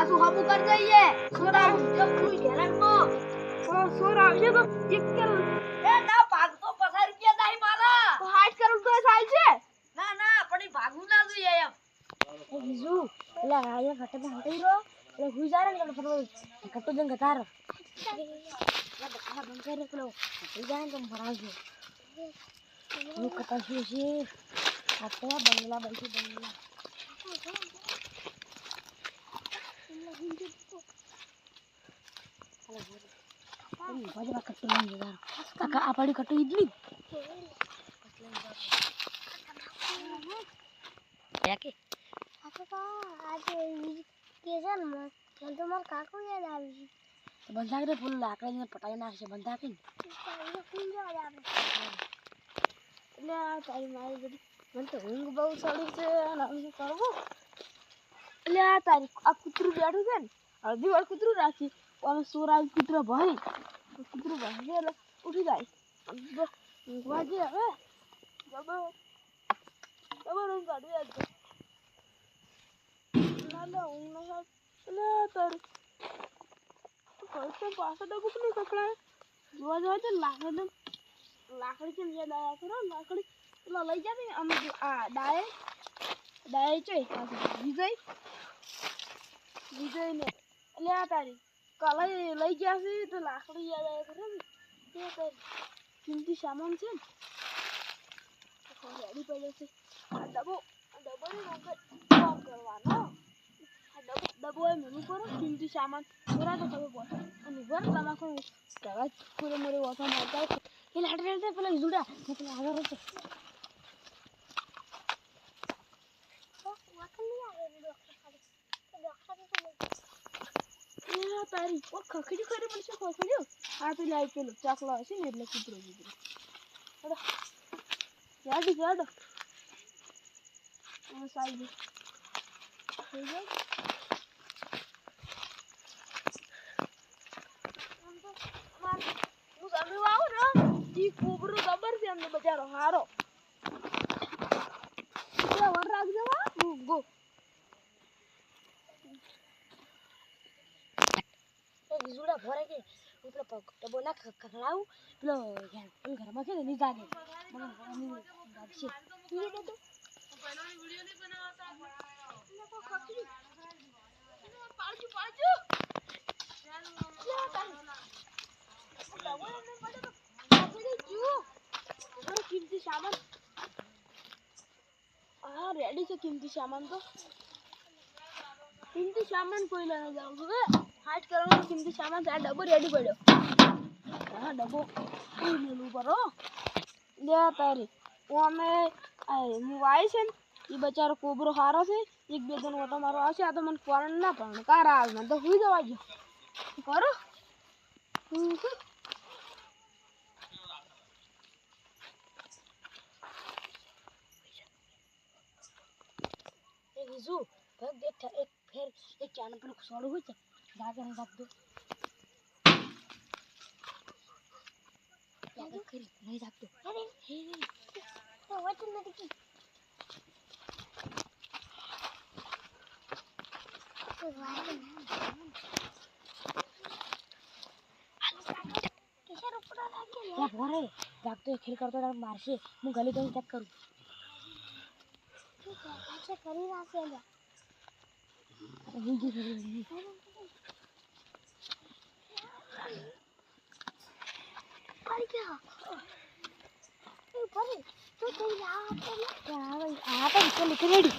પાછું હબુ કર જઈએ સોરા જબ કોઈ ઘેરક નો સોરા આવશે તો એક કર એ ના ભાગતો 50 રૂપિયા દાઈ મારા તો 60 કરોડ તો થાય છે ના ના પણ ભાગવું ના જોઈએ એમ એ બીજુ એલા આયા ઘટે ભાંગઈ રો એટલે ગુજારે ને ફરવો ઘટો જંગ તાર ના બકા બંકર રે ગુજારે તો ભરાવજો હું કતા છું છે આટલા બંગલા બેઠી બંગલા બાજુ કટ્ટુ લઈ જરા કાકા આ પડી કટ્ટુ ઈડલી કે કાકા આજે કેજન મત તો માર કાકો યાદ આવી તો બંધા કરે ફૂલ લાકડીને પટાઈ નાખશે બંધા કે ફૂલ જવા આવે એટલે આ તારી મારી બધી મને તો ઊંઘ બહુ ચડી છે અને શું કરવું એટલે આ તારી આ કૂતરું બેઠું છે ને અડધી વાર કૂતરું રાખી અમે સોરા કૂતરો ભરી કૂતરું ભરી એટલે ઉઠી જાય ઊંઘવા જે હવે જબર ઊંઘ કાઢવી આજે ના ઊંઘ ના એટલે તારી કઈ પાછા ડબુક નહીં કપડા જોવા જાય તો લાકડી કેમ યાદ આવ્યા કરો લાકડી પેલા લઈ જાય ને અમે આ ડાય છે વિજય ને એટલે આ તારી કાલે લઈ ગયા છે તો લાકડી યાદ આવ્યા કરો ને તે તારી કિંમતી સામાન છે ને રેડી પડ્યો છે આ ડબો ને કામ કરવાનો ડબો એ મેનુ કરો કિંમતી સામાન પૂરા તો ખબર પડે અને વર તમાકુ દવા પૂરે મોરે ઓછા મારતા એ લાડે પેલા જુડા પેલા આગળ છે તારી ઓ ખખડી કરી પડશે ખખડ્યો આ તો લાઈ પેલો ચાકલો હશે ને એટલે કૂતરો યાદ સાઈ થઈ જાય હું તમે આવું ને ઈ કોબરો ખબર છે અમને બજારો હારો એટલે વર રાખજો ગો વિજુડા ભરે કે પેલો ટબો ના ખખડાવું પેલો ઘરમાં છે ને ની જાગે મને લાગશે ઈ દે તો પહેલાની વિડિયો નહીં બનાવતા એટલે તો ખખડી પાડજો કિંમતી સામાન હા રેડી છે કિંમતી સામાન તો કિંમતી સામાન કોઈ લેવા જાઉં છું 60 કરોડ કિંમતી સામાન આ ડબ્બો રેડી પડ્યો હા ડબ્બો મેલું કરો લે તારી અમે હું વાય છે ને એ બચારો કોબરો હારો છે એક બે જણ ઓટો મારો આવશે આ તો મને ફોરન ના પણ કાર આવે મને તો હુઈ જવા જો કરો બીજું ભગ દેખ એક ફેર એક ચાનો પેલું સોડું હોય છે જાગે ને જાગ દો જાગે ખરી નહીં જાગતો અરે હે તો વચન નથી કી તો વાય કિશોર ઉપર લાગે લે ભરે જાગતો ખેલ કરતો મારશે હું ગલી ગઈ ચેક કરું अच्छा करी रासे ला हिंदी करी पर क्या ए पर तो कोई आ तो आ तो निकल रेडी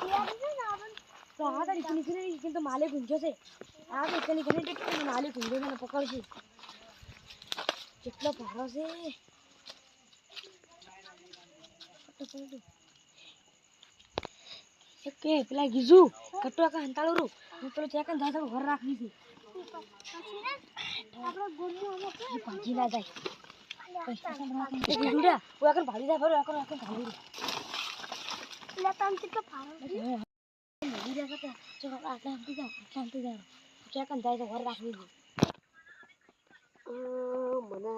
यार से ना अपन तो आ तो निकल रेडी किंतु माले गुंजो से आ तो निकल रेडी किंतु माले गुंजो ने पकड़शी કેટલો ભારો છે કે પેલા ગીજુ કટો કા હંતાળો રો હું પેલો ચેકન જાય ઘર રાખવી છે પછી ને આપણો ગોમો અમે ભાજી ના જાય પૈસા સંભાળવા ગીજુડા ઓ આગળ ભાડી જાય ભરો આગળ ભાડી લે તમ તો ભારો નદી રહ્યા હતા ચલો આટલા હંતી જા શાંતિ જા ચેકન જાય ઘર રાખવી છે મને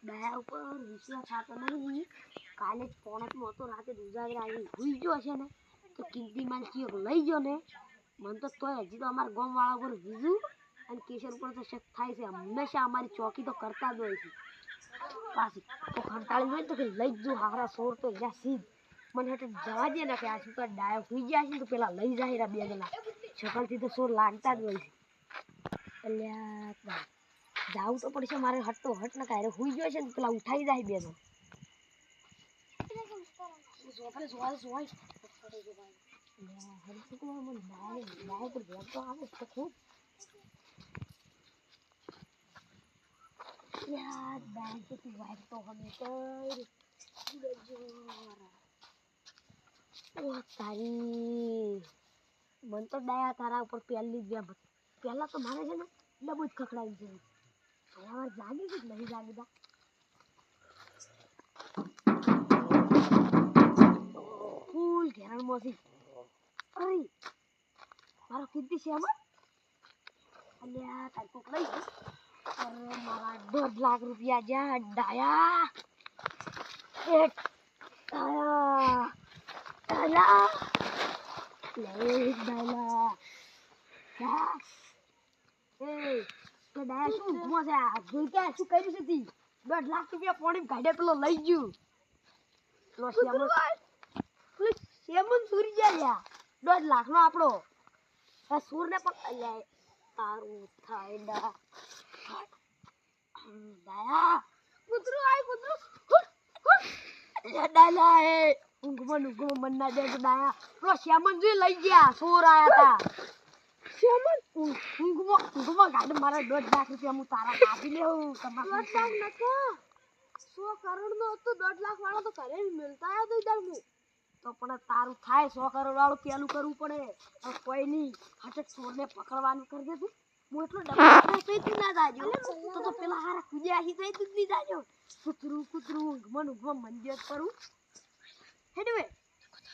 દયા ઉપર વિશ્વાસ થતો નથી કાલે જ પોણતમાં હતો રાતે દુજાગરા આવી હુઈ ગયો છે ને તો કિંમતી માલ ચીક લઈ ગયો ને મને તો તોય હજી તો અમારા ગામવાળા ઉપર બીજું અને કેશર ઉપર તો શક થાય છે હંમેશા અમારી ચોકી તો કરતા જ હોય છે પાછી તો કંટાળી હોય તો કે લઈ જ જો હારા સોર તો એના સીધ મને હટ જવા દે ને કે આ શું ડાયો સુઈ જાય છે તો પેલા લઈ જાય બે જણા શકલથી તો સોર લાગતા જ હોય છે એટલે જાવું તો પડશે મારે હટ તો હટ ને કાંઈ સુઈ ગયો છે ને પેલા ઉઠાઈ જાય બે જણ यार बैंक तो तू वाइट तो हमें कर ओ तारी मन तो दया तारा ऊपर पहली જ પહેલા તો મારે છે ને ડબો જ ખખડાવી છે હવે જાગી જ નહીં જાગીતા ફૂલ ઘેરણ મોસી અરે મારો કીધી છે આમાં અલ્યા તાર કોક લઈ અરે મારા 1.5 લાખ રૂપિયા જા ડાયા એક ડાયા ડાયા લે ડાયા ડા એ તો ડાયા શું મોજા જોઈ કે શું કર્યું છે તી 1.5 લાખ રૂપિયા પોણી કાઢે પેલો લઈ ગયો પેલો શેમન સુરી ગયા 1.5 લાખ નો આપણો આ સુર ને પણ લે તારું થાય ડાયા કૂતરું આય કૂતરું લે ડાલા એ ઊંઘમાં મન ના દે ડાયા પેલો શેમન જોઈ લઈ ગયા સોર આયા તા શેમન ઊંઘમાં ગાડી મારા 1.5 લાખ રૂપિયા હું તારા કાપી લેવું તમારા 1.5 લાખ નતો 100 કરોડ નો હતો 1.5 લાખ વાળો તો ઘરે મિલતા આયો તો ઇધર હું તો પણ તારું થાય 100 કરોડ વાળું પેલું કરવું પડે કોઈ નહીં હટક ચોરને પકડવાનું કરી દે તું હું એટલો ડબ્બા પેટી ના જાજો તો પેલા હારા કુજ્યા હી તો જ નહીં જાજો કૂતરું ઊંઘમાં મંદિર કરું હેડવે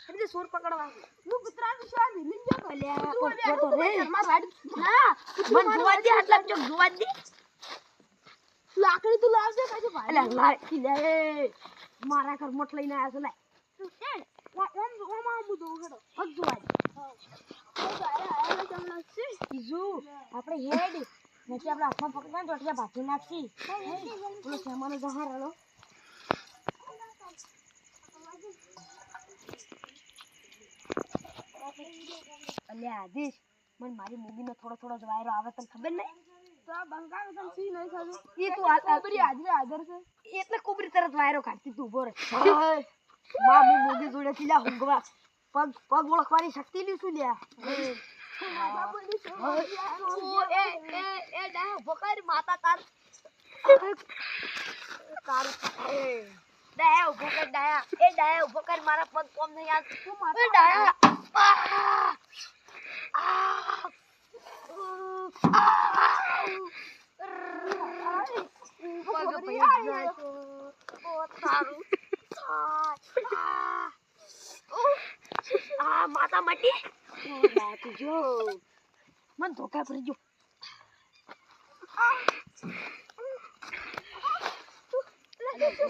હેડે સોર પકડવા હું કૂતરાનું શાન લીન જો અલ્યા તો રે માર વાડી ના મન જોવા દે આટલા જો જોવા દે લાકડી તું લાવજે કાજે ભાઈ અલ્યા લાકડી લે મારા ઘર મોટ લઈને આયા છે લે ઓમ બુદો હેડો હક જોવા ઈજુ આપણે હેડ નથી આપણે હાથમાં પકડવા તો એટલે ભાજી નાખી પેલો સામાનો જહાર હાલો અલ્યા આદિશ મને મારી મૂગીનો થોડો જ વાયરો આવે તને ખબર નહીં તો આ બંગાળ તને સી નહીં ખાધું એ તું કોબરી હાજર છે એટલે કોબરી તરત વાયરો કાઢતી તું ઉભો રહે માં હું મૂગી જોડે થી લ્યા હુંગવા પગ ઓળખવાની શક્તિ લી શું લ્યા માતા તાર ડાયા ઉભો કર ડાયા ઉભો કર મારા પગ કોમ નહીં આ તું માતા ડાયા માતા મટી તું જો મન ધોકા પડી જો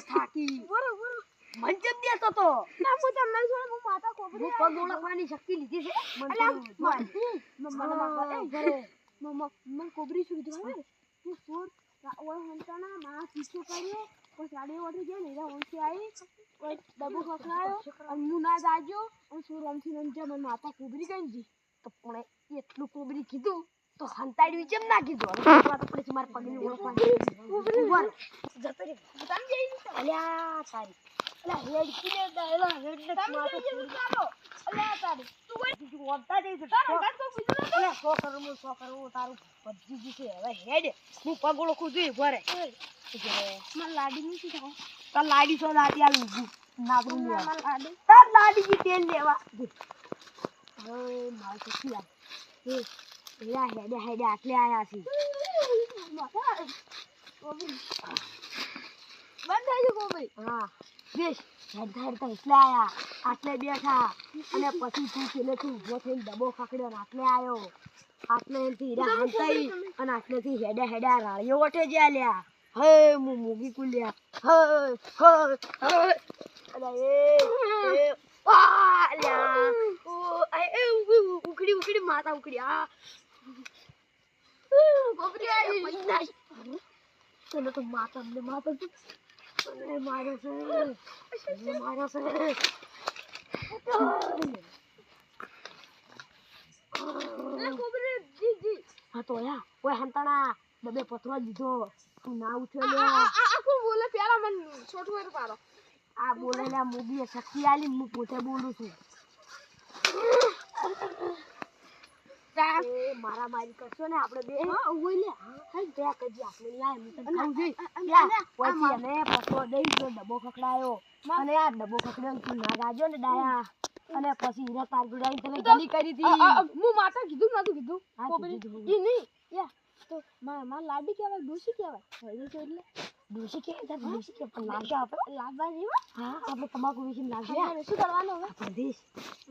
થાકી મન જમ દેતો તો ના હું તમને છોડ હું માતા કોબરી હું પગ ઓળખવાની શક્તિ લીધી છે મન કોબરી શું કીધું ખબર તું સોર ઓય હંતાના માં પીછો કર્યો કોઈ સાડી ઓડી ગઈ ને ઓનથી આવી કોઈ ડબ્બો ખખડાયો અને હું ના જાજો અને સોર ઓમથી નંજા મન માતા કોબરી ગઈ તો પણ એટલું કોબરી કીધું તો હંતાડ્યું કેમ ના કીધું હવે તો પછી માર પગની ઓળખવાની ઉપર જતો રે તમે જઈ અલ્યા તારી અલ્યા હેડ કીને ડાયલા હેડ ને માથે ચાલો અલ્યા તારી તું કોઈ બીજું ઓળતા જઈ તારો ગાત કો બીજું અલ્યા 100 કરોડ તારું બધી જ છે હવે હેડ હું પગ ઓળખું છું ઘરે માર લાડી ની શું થાય તાર લાડી તો લાડી આવી નાગરું લે તાર લાડી જી તેલ લેવા હવે માર તો શું એ હેડા આટલે આયા છે બંધ થઈ ગયું કોબરી હા દેશ હેડતા એટલે આયા આટલે બેઠા અને પછી તું પેલે તું ઊભો થઈને ડબ્બો ખખડ્યો આટલે આવ્યો આટલે થી હીરા હંતાઈ અને આટલે થી હેડા રાળીઓ વટે જ્યા લ્યા હે હું મૂગી કુલ્યા હે અરે એ લ્યા ઓ માતા ઉકડી આ ગોબરી આવી ચલો તો માતા અમને માતા અરે મારો છે ગોબરી જી હા તો યા ઓય હંતાણા બબે પથરો દીધો તું ના ઉઠ્યો લે આ કોણ બોલે પેલા મન છોટું વેર પાડો આ બોલે લે મોદી શક્તિ આલી હું પોતે બોલું છું એ મારા મારી કરશો ને આપણે બે હા ઓય લે હા બે કજી આપણે યાર હું તને કહું છું યા ઓય ને પથરો દઈ જો ડબ્બો ખખડાયો અને આ ડબ્બો ખખડાયો તું ના ગાજો ને ડાયા અને પછી હીરા તાર ગુડાઈ તને ગલી કરી દી હું માતા કીધું નતું કીધું કોબરી ઈ નહીં યા તો માં લાડી કેવાય ડોસી કેવાય હોય છે એટલે ડોસી કે તો ડોસી કે પણ લાગે આપણે લાગવા જેવા હા આપણે તમાકુ વિશે લાગે શું કરવાનું હવે આપણે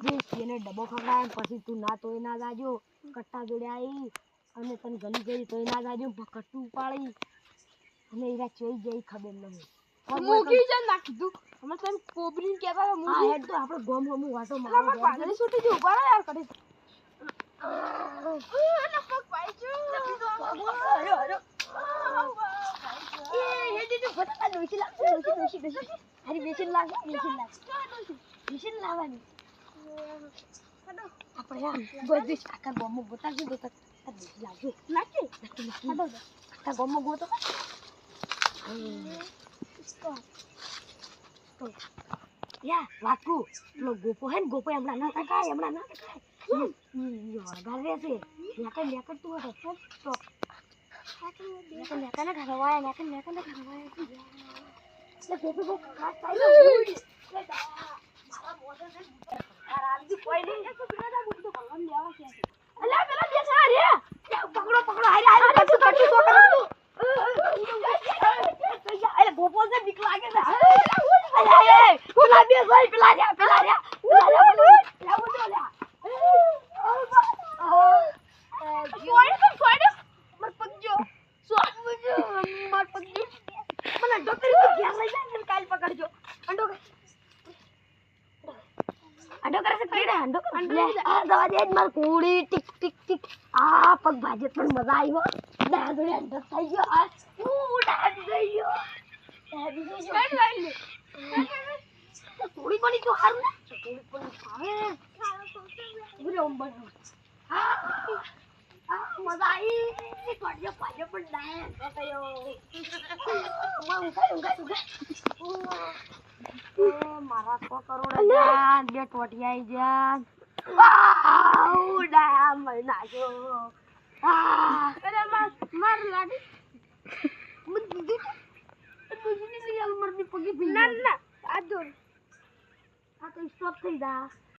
દેશ એને ડબ્બો ખવડાય પછી તું ના તોય ના જાજો કટ્ટા જોડે આવી અને તને ગલી ગઈ તોય ના જાજો કટ્ટું ઉપાડી અને ઈરા ચોઈ જઈ ખબર નહીં મૂકી જ ના કીધું અમે તને કોબરી કહેતા મૂકી હા હેડ તો આપણે ગોમ ગોમ વાટો મારો પાગલી છૂટી જો ઉભા યાર કડી ના પગ પાઈજો એ હેડી તો ફટા દોશી લાગશે દોશી અરે બેસીન લાવવાની આપણે યાર બધી આખા ગોમો બતાવજો તો દોશી લાવજો લાગે આખા ગોમો ગોતો યા વાકુ લો ગોપો હે ને ગોપો હમણાં ના ટકાય વળગાર રહેશે લેકર તું હતો તો લેકર ના ઘરવાયા લેકર ના ઘરવાયા એટલે ગોપો બહુ ખાસ થાય મારા મોઢે ને આરામથી કોઈ નહીં તો પેલા બુક તો ભગવાન લેવા છે અલ્યા પેલા બેસા રે પકડો હારે કટુ તો કરો અરે ગોપો ને બીક લાગે છે અરે પેલા બે ભાઈ પેલા રે મર પગજો મને ડોક્ટર તો ઘેર લઈ જાય ને કાલ પકડજો અંડો કરે છે પીડે અંડો આ દવા દે માર કુડી ટીક આ પગ ભાજે પણ મજા આવ્યો દાદોડે અંડો થઈ ગયો આ ઉડા થઈ ગયો થોડી બની તો હારું ને થોડી બની આવે ગુરે ઓમ બનો આ મજા આવી પડ્યો પણ ના કયો મારા 100 કરોડ જાન બે ટોટિયાઈ જાન ઉડા મહિના જો અરે માર લાડી મત દીદી દુજની લઈ આલ મરની પગી ભી ના આ તો સ્ટોપ થઈ જા